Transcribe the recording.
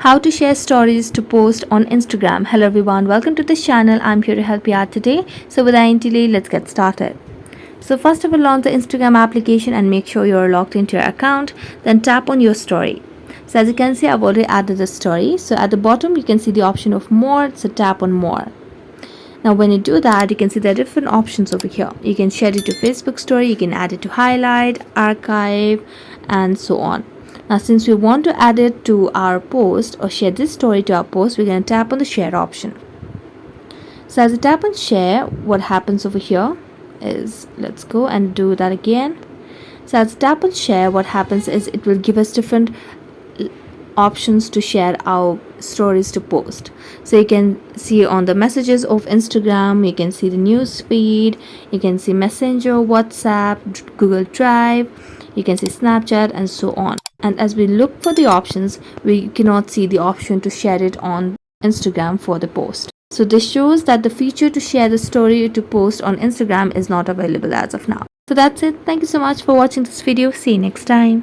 How to share stories to post on Instagram. Hello everyone, welcome to this channel. I'm here to help you out today. So without any delay, let's get started. So first of all, launch the Instagram application and make sure you're logged into your account. Then tap on your story. So as you can see, I've already added a story. So at the bottom, you can see the option of more. So tap on more. Now when you do that, you can see there are different options over here. You can share it to Facebook story, you can add it to highlight, archive, and so on. Now since we want to add it to our post or share this story to our post, we're going to tap on the share option. So as you tap on share, what happens over here is, let's go and do that again. So as you tap on share, what happens is it will give us different options to share our stories to post. So you can see on the messages of Instagram, you can see the news feed, you can see Messenger, WhatsApp, Google Drive, you can see Snapchat, and so on. And as we look for the options, we cannot see the option to share it on Instagram for the post. So this shows that the feature to share the story to post on Instagram is not available as of now. So that's it. Thank you so much for watching this video. See you next time.